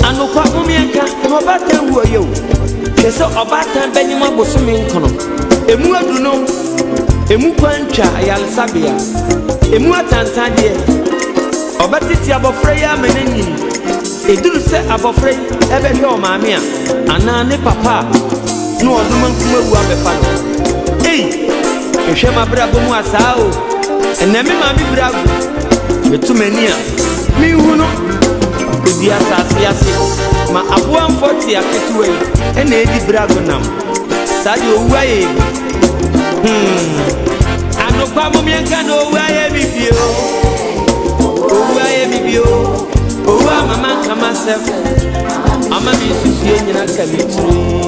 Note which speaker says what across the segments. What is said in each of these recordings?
Speaker 1: Ano kwa mumienka no bata wo yo kese obata banyima bosome nkono emu aduno emu kwantwa ayalsabia emu atantade obatiti abofra ya menenyi eduru se abofra ebe hwe o maame a ana ne papa no oduma nkuma wu abefa no ehwe mabra bomu asa o eneme maame bra betumani a mi hu no obi asase ma aboa mfoti aketuwe ena edi brago nam sadi owu aye anokwa mumienka no owu aye bibio owu mama kama sef ama mi susie nyina kamitri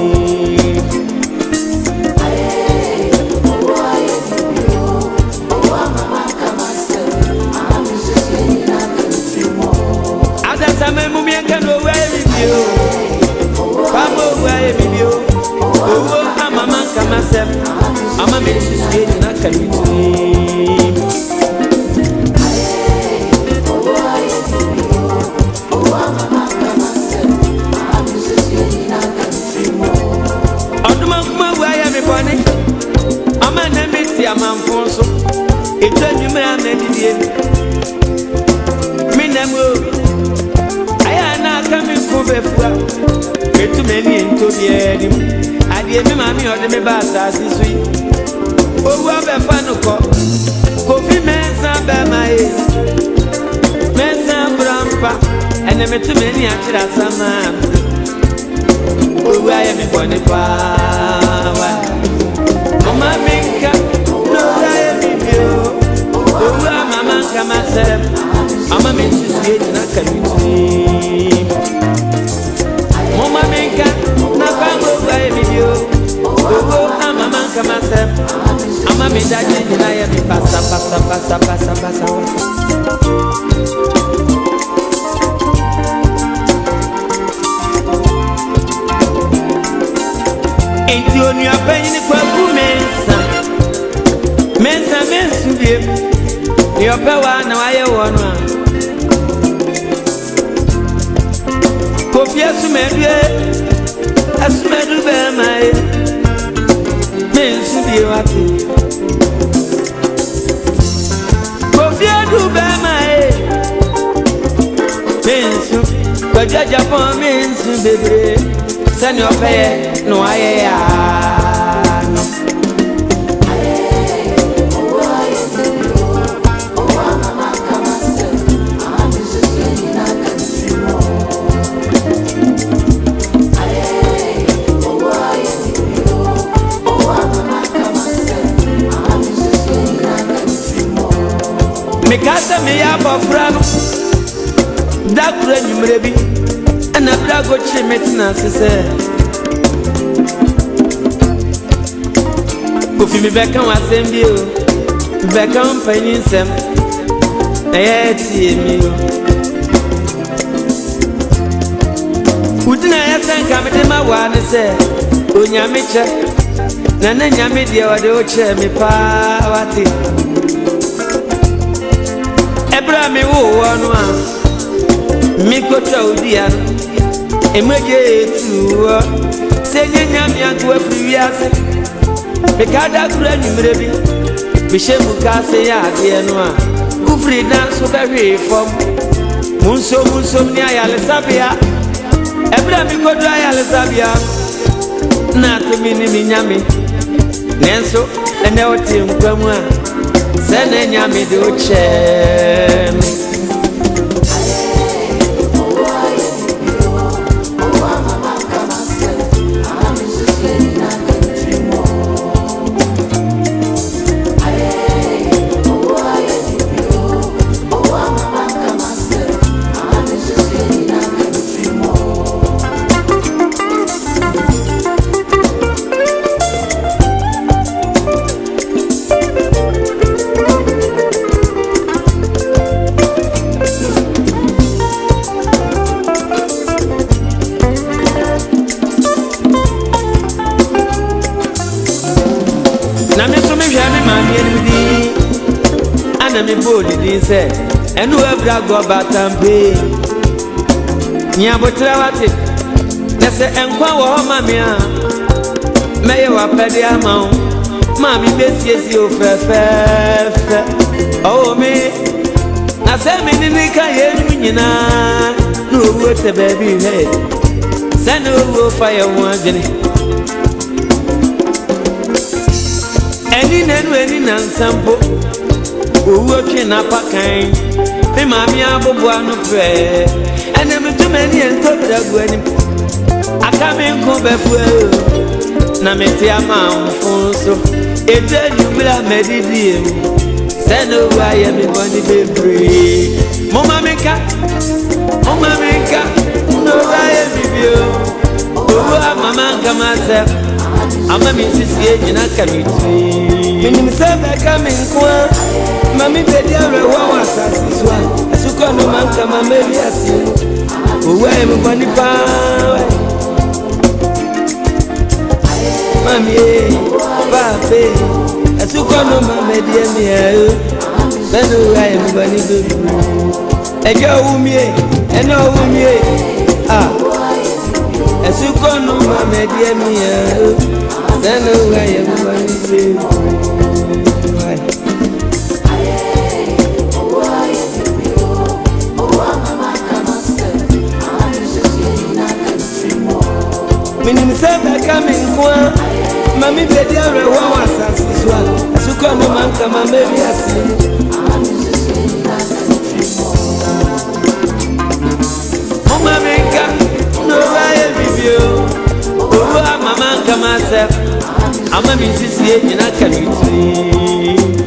Speaker 1: Sama mumienka no way bibio Pamo way bibio Owo amama kama sef ama me susie na kamitri Oduma kuma way me bone ama na meti amanfonso etwa nwuma na didie minamo befua metu meni entobiedim adie me mami ode me ba asasi sui owu abefa no kofi mensa be mai mensa brampa ene metu meni akira sama owu aye me boni pa wa mama minka no aye bibio owu mama kama serem ama me susie na kamitri Mama menka na bango bae video ogo amama kama sef ama me daje na ya mi pasa enti oni apanyi kwa mensa mensubie ni opewa na waye wono Kofi asumedu be mai mensu bi wati Kofi adu be mai mensu kwaja Japan mensu bebre sani opeye no aye ya no Mikasa me ya bofrano dakura nyumrebi ana brago chimetina sese Kofi mi beka wasembi o beka mpanyisem ayeti mi o Udina ya sanka me ma wa ne se onyameche na nyame de ode o che mi pa wati Ebra mi wo wonu a mi ko tawdia emeje tuwo se nyanyam yanko afiri ase me kada kura nyumre bi bi shemu ka se ya de no a ufri na so behwe fom munso ni ayale sabia ebra mi ko do ayale sabia na to mi ni mi nyame nenso ene oti nkwamu a Sene nyame de ochem Na me so me hwa me ma me anudi ana me bodi din se enu ebra go batambe nya botra wate nese enkwa wo ho mame a meye wa pede ama ma mi besiesi o fefefe oh me na se me ni ka ye nyina no wo te baby he se no wo fire wo adwene eni na nsampo owo twe na pakan me mami abobo anu pre ene me to mani ento bragu ani aka me nko befu na me ti ama mfonso eje nyumra medidie se no wa ye me boni bebre mo mami ka no wa ye bibio owo mama kama se ama mi sisi ejina kamiti minim sebe kamenkwa mami bedi arewa wasasiswa asuko no manka mama biasi owe me boni pa mami pape asuko no mama die mi e benu aye me boni bebu Agya umie eno umie ah asuko no mama die mi e then I am going Minim sebe coming kwa mami bedi arewa wasasiswa asuko no manka mama biasi mama menka no aye bibio owo mama kama se ama mi sisi ejina kamiti